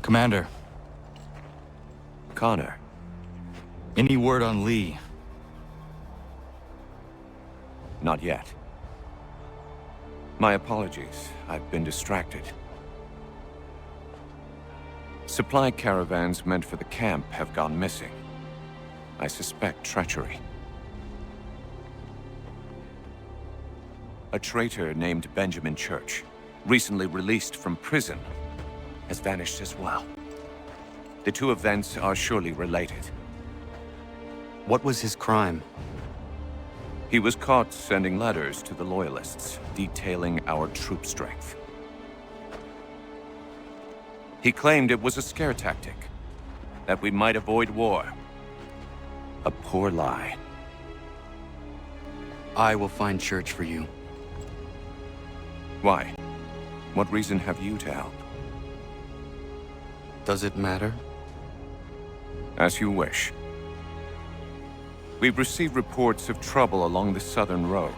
Commander, Connor. any word on Lee? Not yet. My apologies. I've been distracted. Supply caravans meant for the camp have gone missing. I suspect treachery. A traitor named Benjamin Church, recently released from prison, has vanished as well. The two events are surely related. What was his crime? He was caught sending letters to the Loyalists, detailing our troop strength. He claimed it was a scare tactic, that we might avoid war. A poor lie. I will find Church for you. Why? What reason have you to help? Does it matter? As you wish. We've received reports of trouble along the southern road.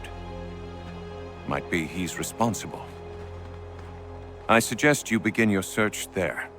Might be he's responsible. I suggest you begin your search there.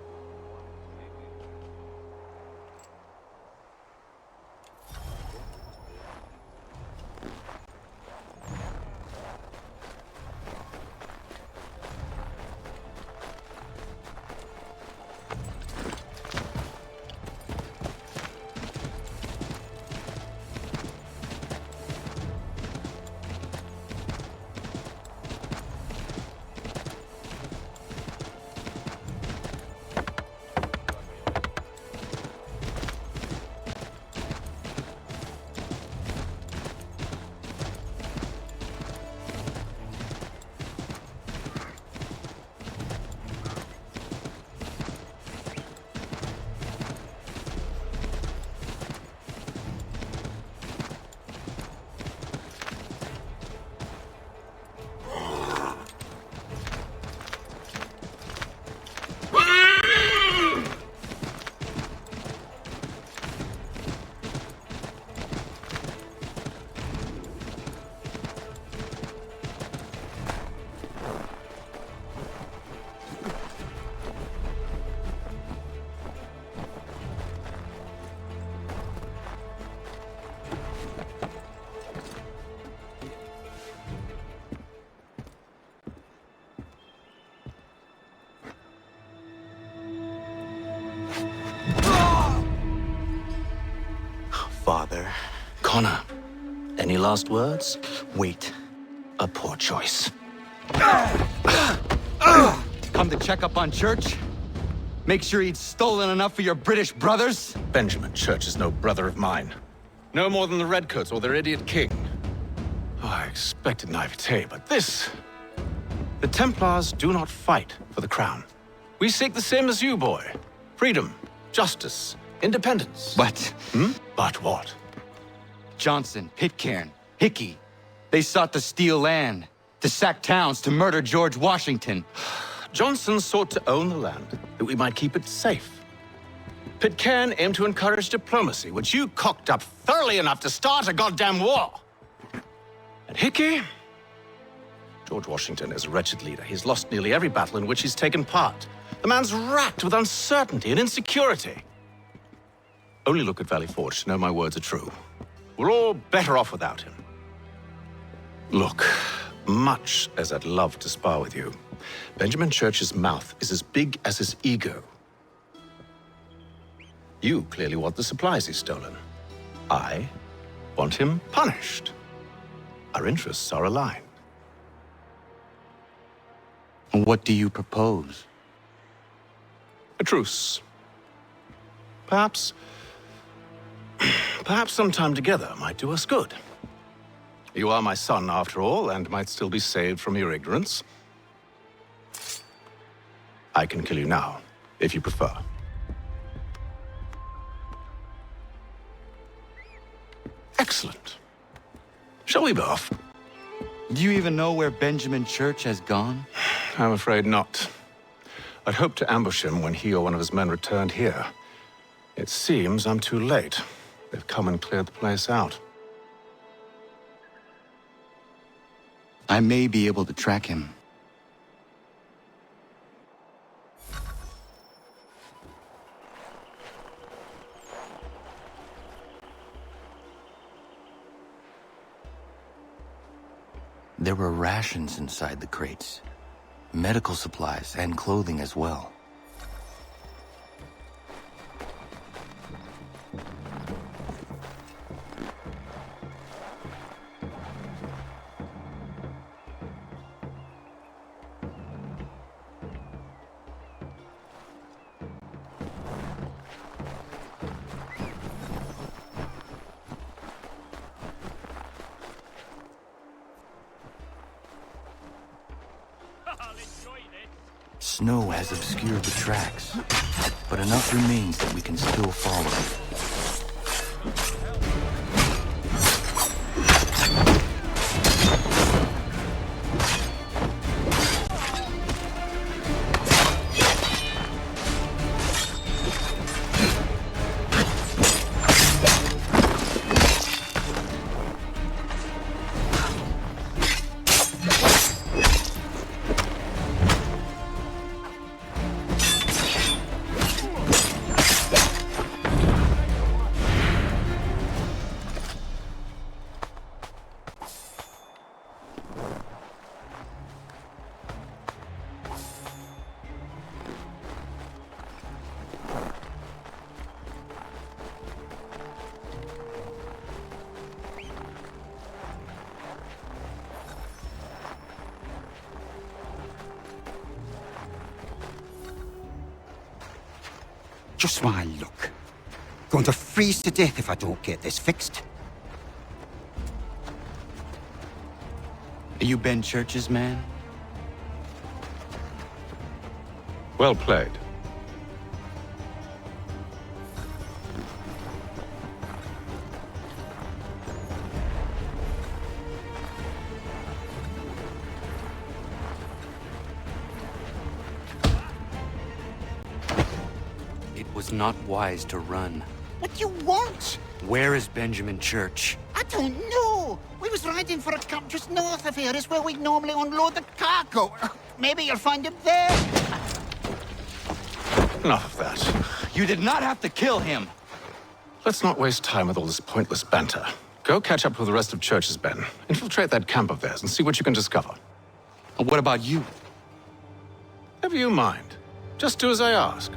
Father. Connor, any last words? Wait. A poor choice. Come to check up on Church? Make sure he'd stolen enough for your British brothers? Benjamin Church is no brother of mine. No more than the Redcoats or their idiot king. Oh, I expected naivete, but this... The Templars do not fight for the crown. We seek the same as you, boy. Freedom, justice, independence. But But what? Johnson, Pitcairn, Hickey, they sought to steal land, to sack towns, to murder George Washington. Johnson sought to own the land, that we might keep it safe. Pitcairn aimed to encourage diplomacy, which you cocked up thoroughly enough to start a goddamn war. And Hickey? George Washington is a wretched leader. He's lost nearly every battle in which he's taken part. The man's racked with uncertainty and insecurity. Only look at Valley Forge to know my words are true. We're all better off without him. Look, much as I'd love to spar with you, Benjamin Church's mouth is as big as his ego. You clearly want the supplies he's stolen. I want him punished. Our interests are aligned. What do you propose? A truce. Perhaps some time together might do us good. You are my son, after all, and might still be saved from your ignorance. I can kill you now, if you prefer. Excellent. Shall we be off? Do you even know where Benjamin Church has gone? I'm afraid not. I'd hoped to ambush him when he or one of his men returned here. It seems I'm too late. They've come and cleared the place out. I may be able to track him. There were rations inside the crates, medical supplies and clothing as well. Snow has obscured the tracks, but enough remains that we can still follow. Just my luck. Going to freeze to death if I don't get this fixed. Are you Ben Church's man? Well played. It was not wise to run. What do you want? Where is Benjamin Church? I don't know. We was riding for a camp just north of here. It's where we normally unload the cargo. Maybe you'll find him there. Enough of that. You did not have to kill him! Let's not waste time with all this pointless banter. Go catch up with the rest of Church's men. Infiltrate that camp of theirs and see what you can discover. And what about you? Never you mind. Just do as I ask.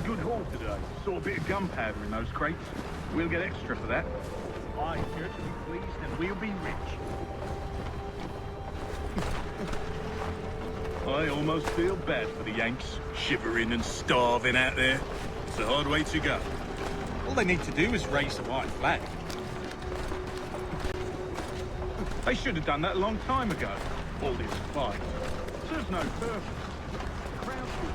Good haul today. Saw a bit of gunpowder in those crates. We'll get extra for that. Aye, Church will be pleased and we'll be rich. I almost feel bad for the Yanks, shivering and starving out there. It's a hard way to go. All they need to do is raise the white flag. They should have done that a long time ago. All this fight serves no purpose. The crowd should...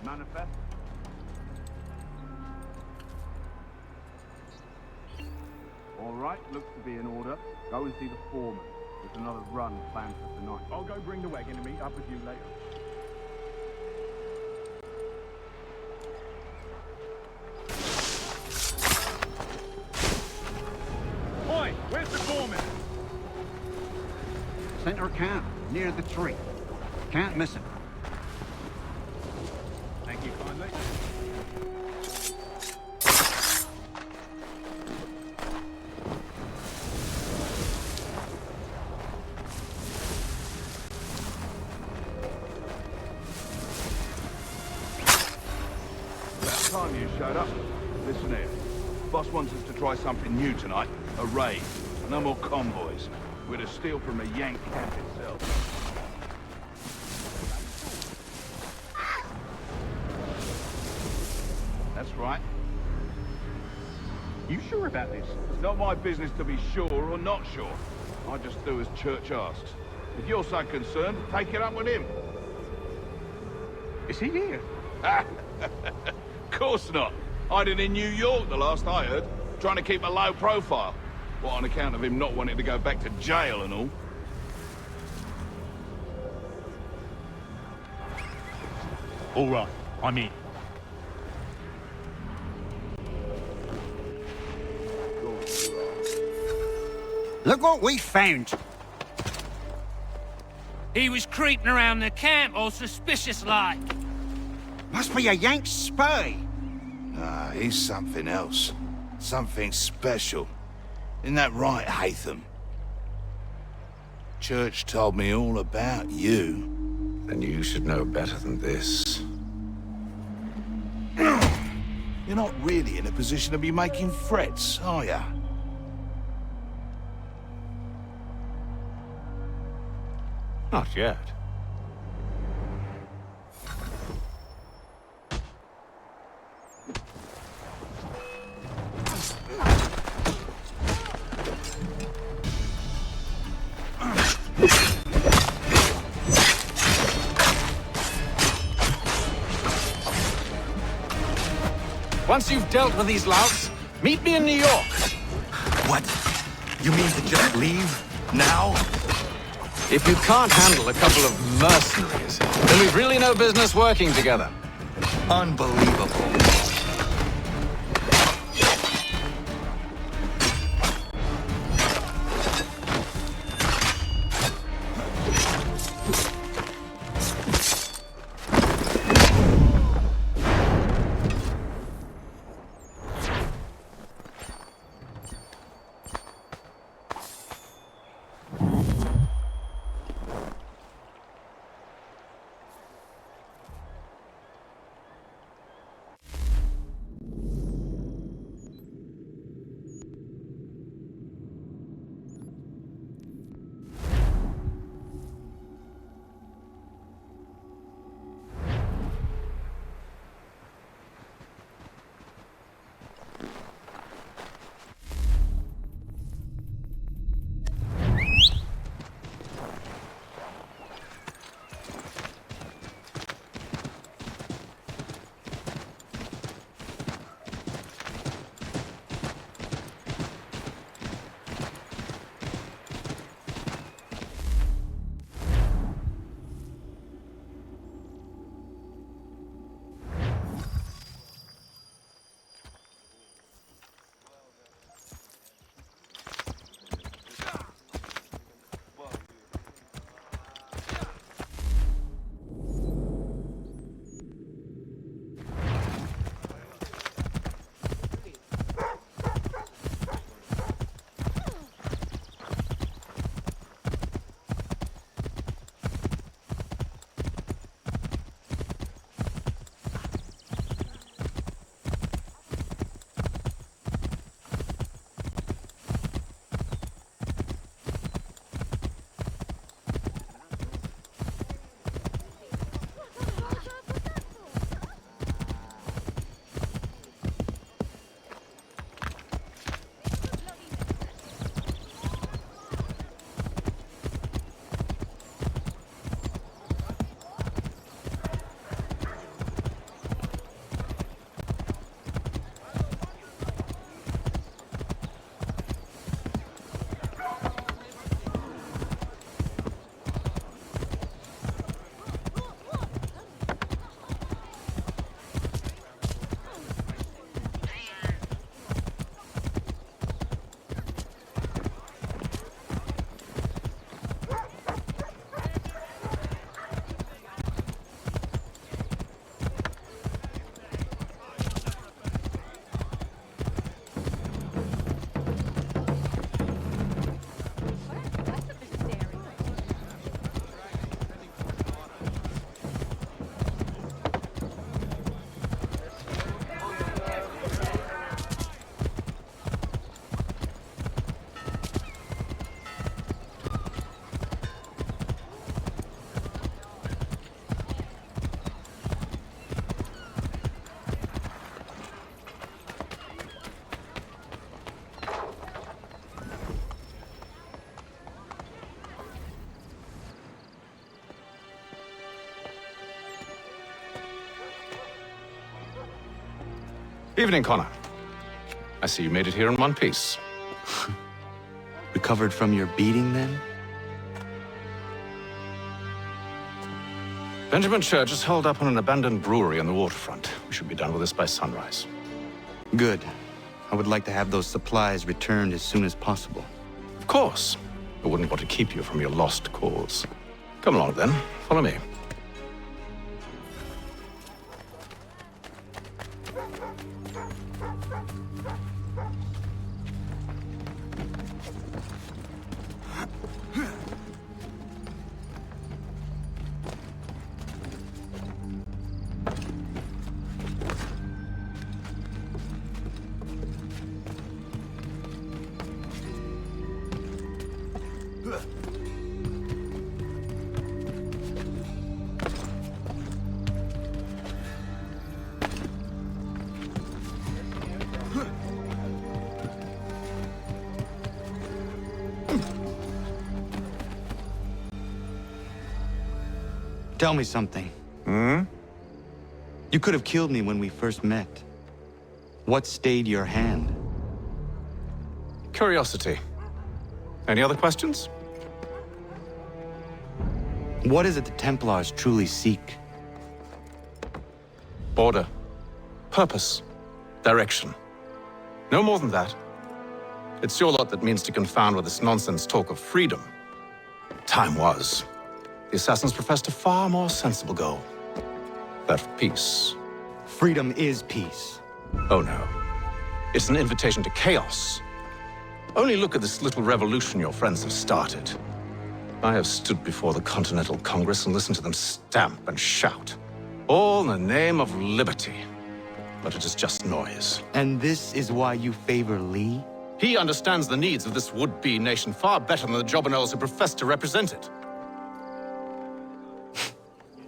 Manifest. All right, looks to be in order. Go and see the foreman. There's another run planned for tonight. I'll go bring the wagon and meet up with you later. Oi, where's the foreman? Center camp, near the tree. Can't miss him. Thank you kindly. About time you showed up. Listen here. Boss wants us to to try something new tonight. A raid. No more convoys. We're to steal from the Yank camp itself. That's right. You sure about this? It's not my business to be sure or not sure. I just do as Church asks. If you're so concerned, take it up with him. Is he here? Of course not. Hiding in New York, the last I heard. Trying to keep a low profile. What, on account of him not wanting to go back to jail and all? All right, I'm in. Look what we found. He was creeping around the camp all suspicious-like. Must be a Yank spy. Nah, he's something else. Something special. Isn't that right, Hatham? Church told me all about you. Then you should know better than this. You're not really in a position to be making threats, are ya? Not yet. Once you've dealt with these louts, meet me in New York. What? You mean to just leave? Now? If you can't handle a couple of mercenaries, then we've really no business working together. Unbelievable. Evening, Connor. I see you made it here in one piece. Recovered from your beating, then? Benjamin Church is holed up on an abandoned brewery on the waterfront. We should be done with this by sunrise. Good. I would like to have those supplies returned as soon as possible. Of course. I wouldn't want to keep you from your lost cause. Come along, then. Follow me. Tell me something. You could have killed me when we first met. What stayed your hand? Curiosity. Any other questions? What is it the Templars truly seek? Order. Purpose. Direction. No more than that. It's your lot that means to confound with this nonsense talk of freedom. Time was. The assassins professed a far more sensible goal. That of peace. Freedom is peace. Oh no. It's an invitation to chaos. Only look at this little revolution your friends have started. I have stood before the Continental Congress and listened to them stamp and shout. All in the name of liberty. But it is just noise. And this is why you favor Lee? He understands the needs of this would-be nation far better than the jobberknolls who profess to represent it.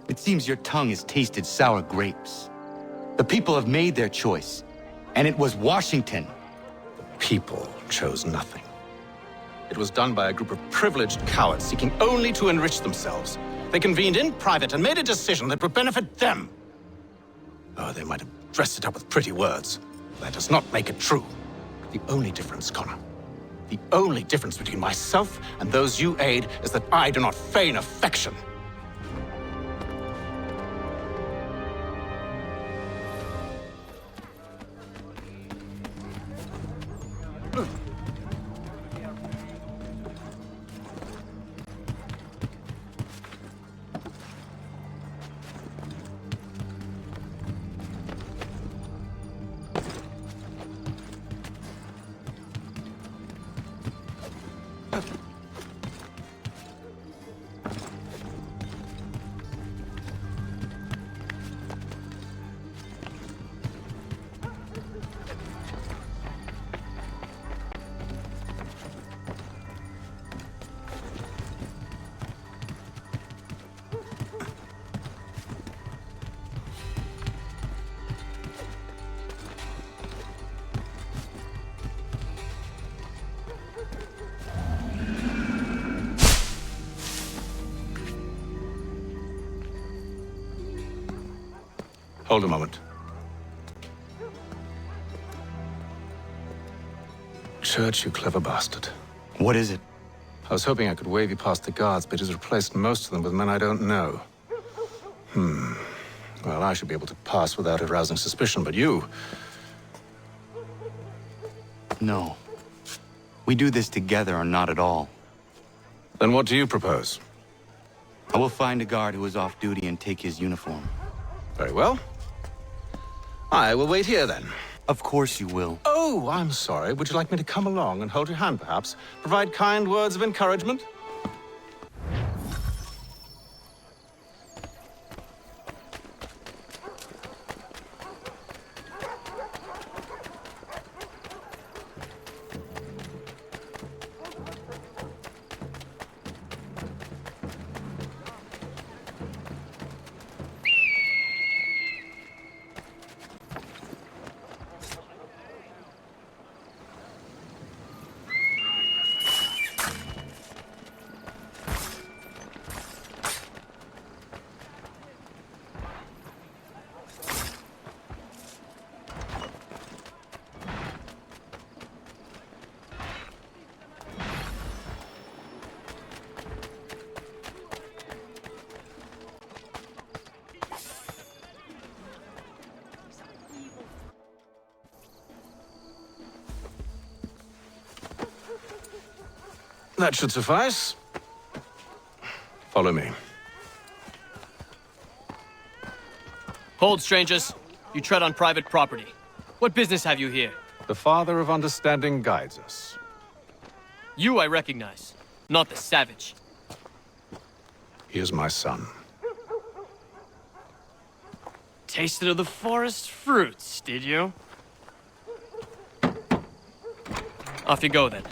It seems your tongue has tasted sour grapes. The people have made their choice, and it was Washington. The people chose nothing. It was done by a group of privileged cowards seeking only to enrich themselves. They convened in private and made a decision that would benefit them. Oh, they might have dressed it up with pretty words. That does not make it true. The only difference, Connor, the only difference between myself and those you aid is that I do not feign affection. Hold a moment. Church, you clever bastard. What is it? I was hoping I could wave you past the guards, but he's replaced most of them with men I don't know. Well, I should be able to pass without arousing suspicion, but you... No. We do this together or not at all. Then what do you propose? I will find a guard who is off duty and take his uniform. Very well. I will wait here, then. Of course you will. Oh, I'm sorry. Would you like me to come along and hold your hand, perhaps? Provide kind words of encouragement? That should suffice. Follow me. Hold, strangers. You tread on private property. What business have you here? The Father of Understanding guides us. You I recognize, not the savage. He is my son. Tasted of the forest fruits, did you? Off you go, then.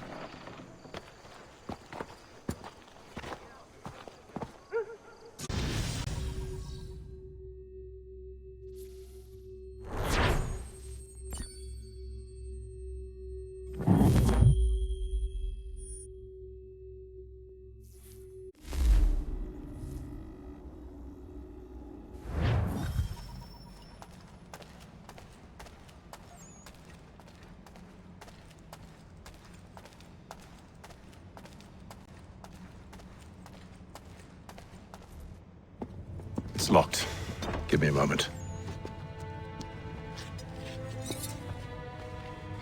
It's locked. Give me a moment.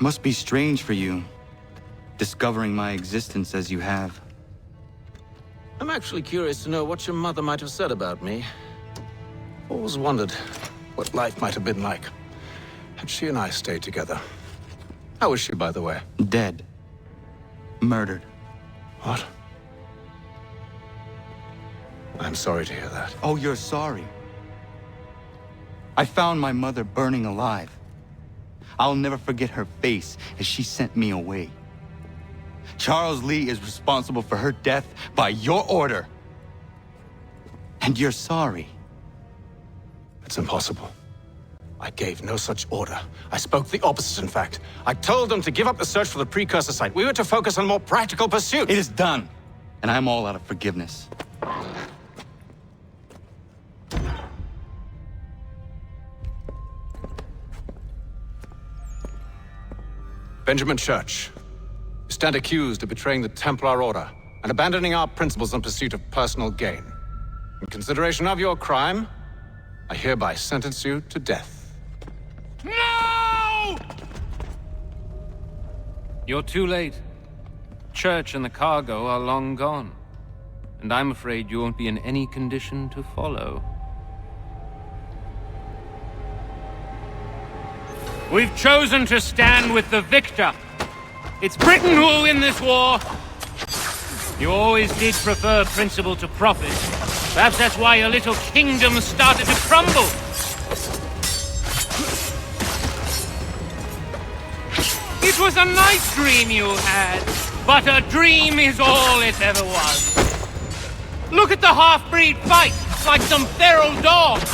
Must be strange for you, discovering my existence as you have. I'm actually curious to know what your mother might have said about me. Always wondered what life might have been like had she and I stayed together. How was she, by the way? Dead. Murdered. What? I'm sorry to hear that. Oh, you're sorry. I found my mother burning alive. I'll never forget her face as she sent me away. Charles Lee is responsible for her death by your order. And you're sorry. It's impossible. I gave no such order. I spoke the opposite, in fact. I told them to give up the search for the precursor site. We were to focus on more practical pursuits. It is done, and I'm all out of forgiveness. Benjamin Church, you stand accused of betraying the Templar Order and abandoning our principles in pursuit of personal gain. In consideration of your crime, I hereby sentence you to death. No! You're too late. Church and the cargo are long gone. And I'm afraid you won't be in any condition to follow. We've chosen to stand with the victor. It's Britain who will win this war. You always did prefer principle to profit. Perhaps that's why your little kingdom started to crumble. It was a nice dream you had, but a dream is all it ever was. Look at the half-breed fight, like some feral dogs.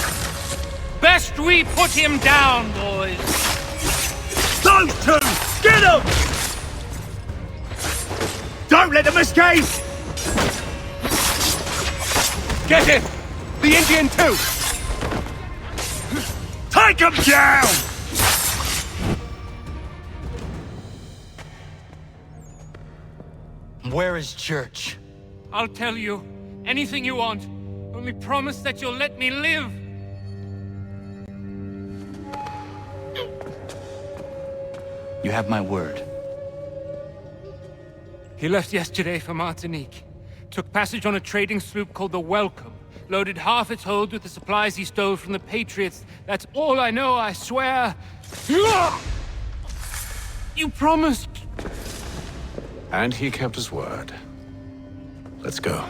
Best we put him down, boys. Those two! Get them! Don't let them escape! Get him! The Indian too! Take them down! Where is Church? I'll tell you anything you want. Only promise that you'll let me live. You have my word. He left yesterday for Martinique. Took passage on a trading sloop called the Welcome. Loaded half its hold with the supplies he stole from the Patriots. That's all I know, I swear. You promised. And he kept his word. Let's go.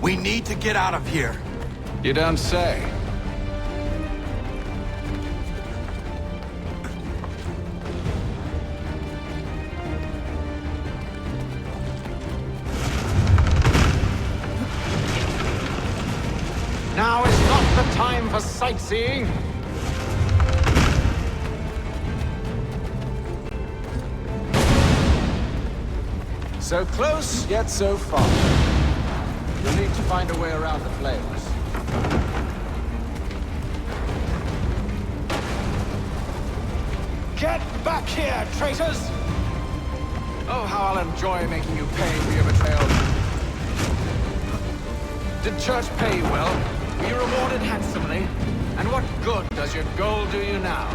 We need to get out of here. You don't say. Now is not the time for sightseeing. So close, yet so far. You'll need to find a way around the flames. Get back here, traitors! Oh, how I'll enjoy making you pay for your betrayal. Did church pay you well? Were you rewarded handsomely? And what good does your gold do you now?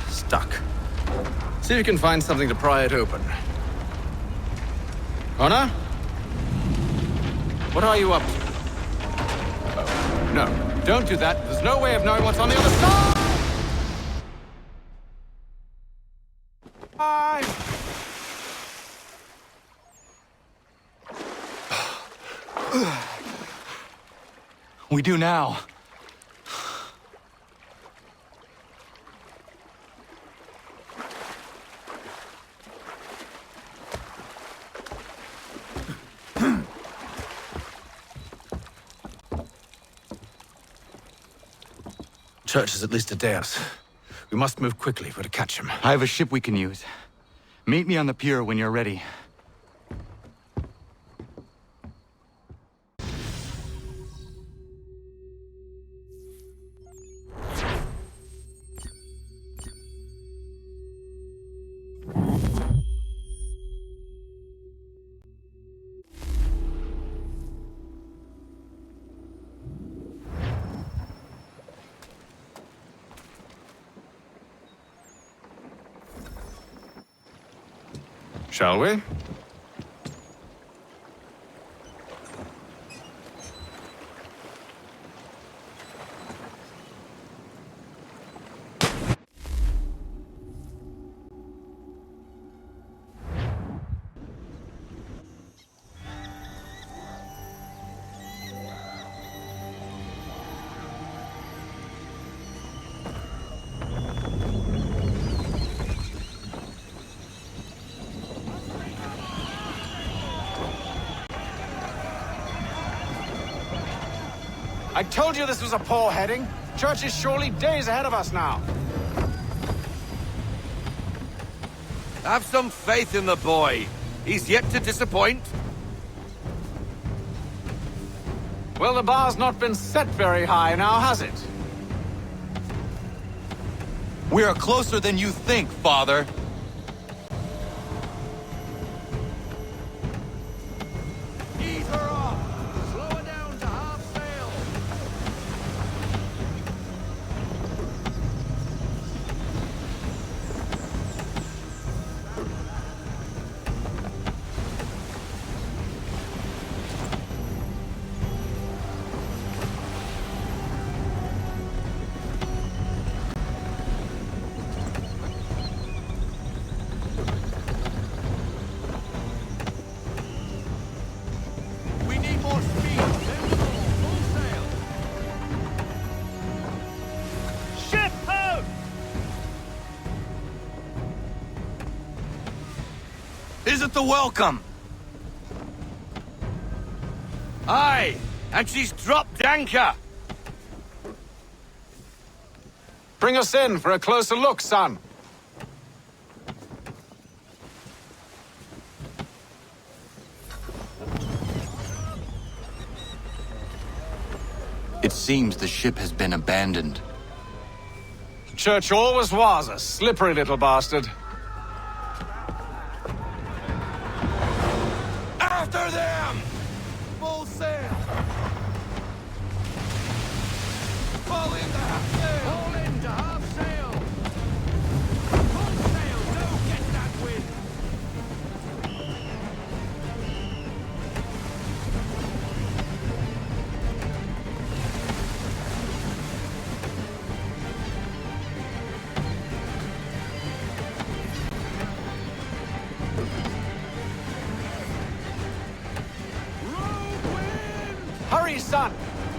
Stuck. See if you can find something to pry it open. Connor? What are you up to? Oh, no. Don't do that. There's no way of knowing what's on the other side! We do now. Church is at least a day's. We must move quickly if we're to catch him. I have a ship we can use. Meet me on the pier when you're ready. Shall we? I told you this was a poor heading. Church is surely days ahead of us now. Have some faith in the boy. He's yet to disappoint. Well, the bar's not been set very high now, has it? We are closer than you think, Father. Ease her off. Slow her down to half sail. We need more speed. Full sail. Ship out! Is it the welcome? Aye, and she's dropped anchor. Bring us in for a closer look, son. It seems the ship has been abandoned. Church always was a slippery little bastard. After them! Full sail! Fall into half sail! Fall into half sail! Full sail! Don't get that wind!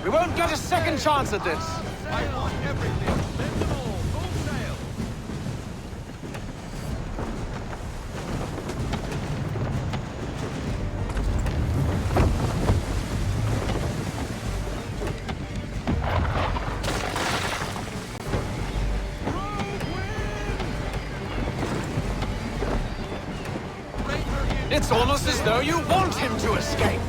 We won't get a second chance at this. I want everything. Send them all. Full sail. It's almost as though you want him to escape.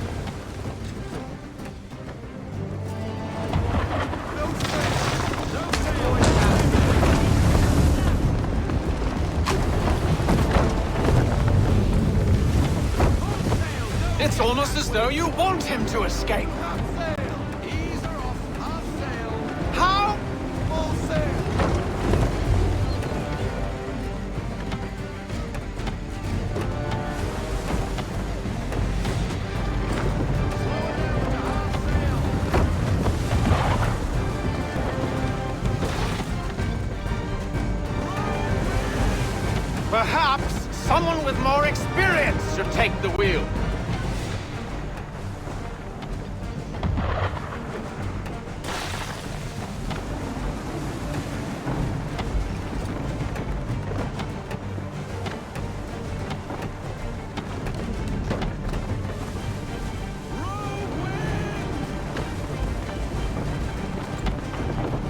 It's almost as though you want him to escape. How? Perhaps someone with more experience should take the wheel.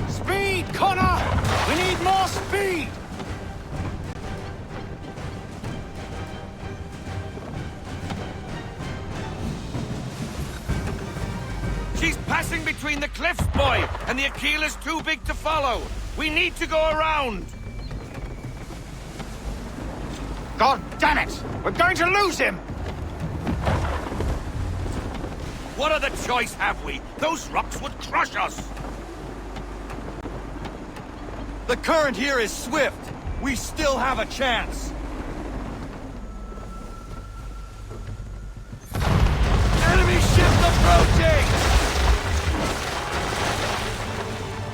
Speed, Connor! We need more speed! She's passing between the cliffs, boy, and the Aquila's too big to follow. We need to go around. God damn it! We're going to lose him! What other choice have we? Those rocks would crush us. The current here is swift. We still have a chance. Enemy ship approaching!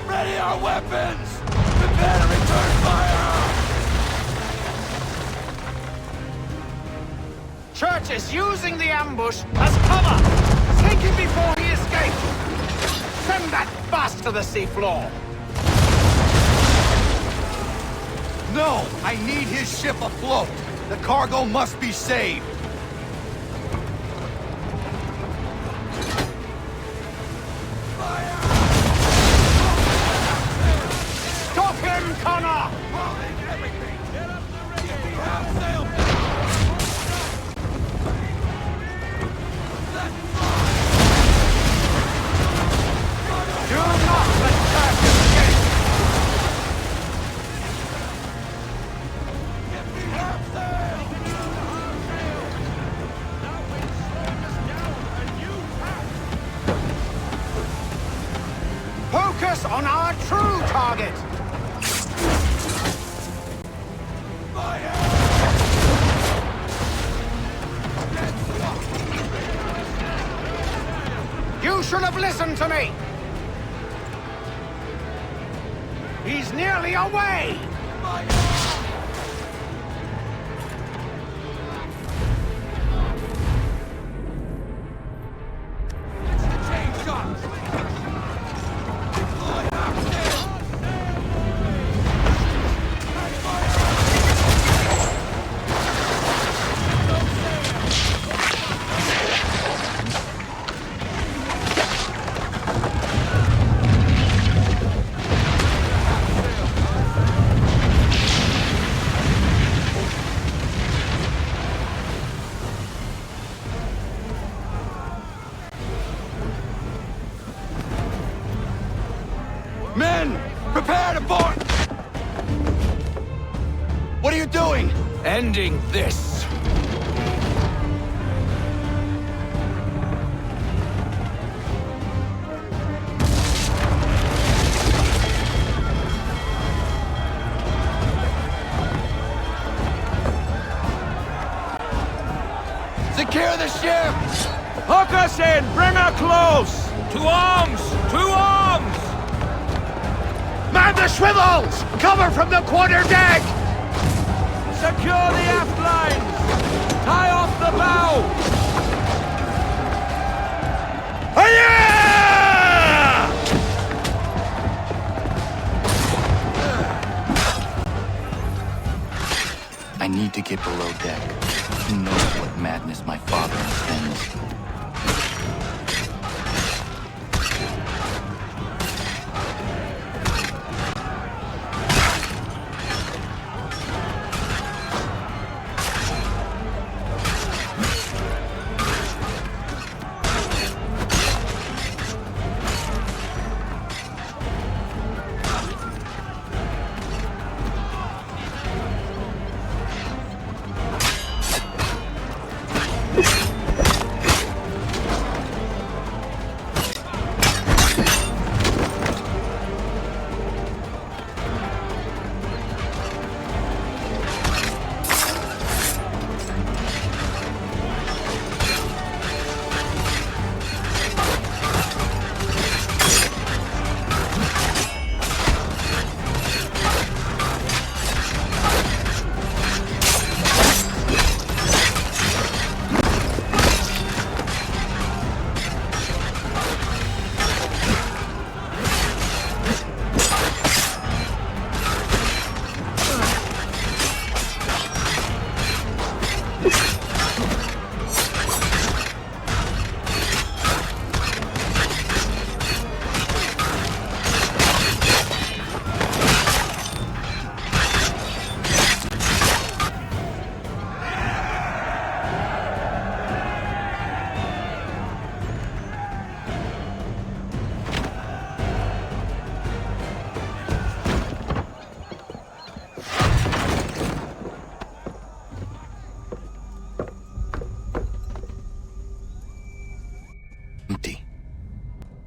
Ready our weapons! Prepare to return fire! Church is using the ambush as cover! Take him before he escapes! Send that bast to the seafloor! No! I need his ship afloat! The cargo must be saved! Stop him, Connor! Do not let Church escape! Focus on our true target! You should have listened to me! He's nearly away! Men! Prepare to board! What are you doing? Ending this! Secure the ship! Hook us in! Bring her close! To arms! To arms! Man the swivels! Cover from the quarterdeck! Secure the aft lines! Tie off the bow! Yeah! need to get below deck. Who knows what madness my father intends? Empty.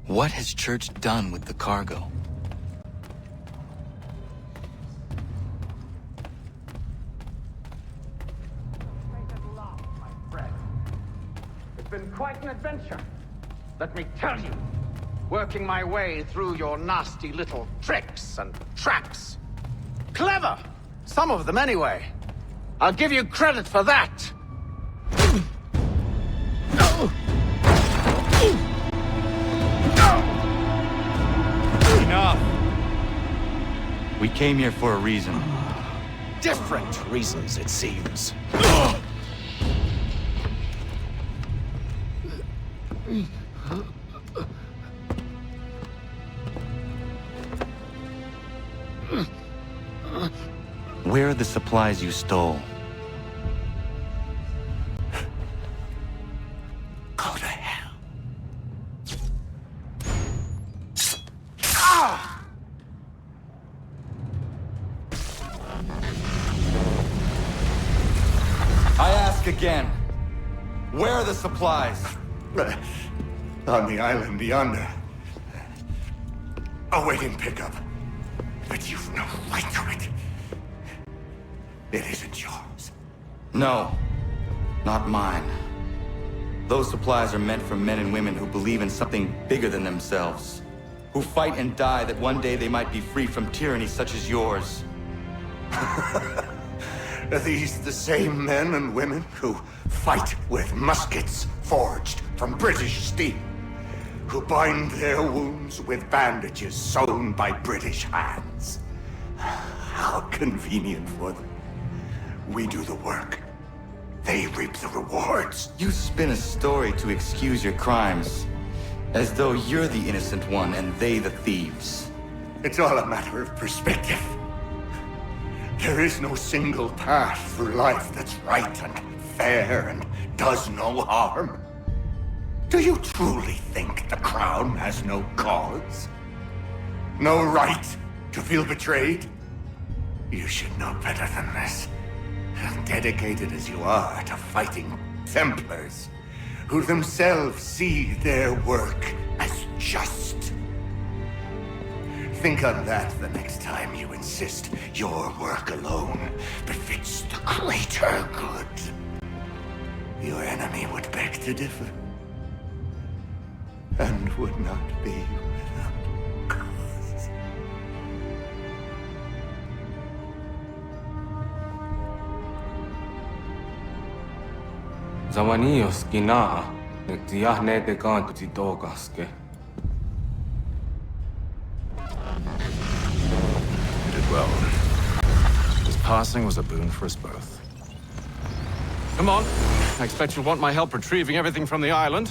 What has Church done with the cargo? It's been quite an adventure, let me tell you. Working my way through your nasty little tricks and traps. Clever! Some of them, anyway. I'll give you credit for that. Enough! We came here for a reason. Different reasons, it seems. Where are the supplies you stole? Go to hell. I ask again. Where are the supplies? On the island yonder. Awaiting pickup. But you've no right to it. It isn't yours. No, not mine. Those supplies are meant for men and women who believe in something bigger than themselves. Who fight and die that one day they might be free from tyranny such as yours. Are these the same men and women who fight with muskets forged from British steel? Who bind their wounds with bandages sewn by British hands? How convenient for them. We do the work. They reap the rewards. You spin a story to excuse your crimes, as though you're the innocent one and they the thieves. It's all a matter of perspective. There is no single path through life that's right and fair and does no harm. Do you truly think the Crown has no cause? No right to feel betrayed? You should know better than this. Dedicated as you are to fighting Templars, who themselves see their work as just. Think on that the next time you insist your work alone befits the greater good. Your enemy would beg to differ, and would not be without cause. Zawanios kinaa, netiahne te kantuti tokaske. You did well. His passing was a boon for us both. Come on. I expect you'll want my help retrieving everything from the island.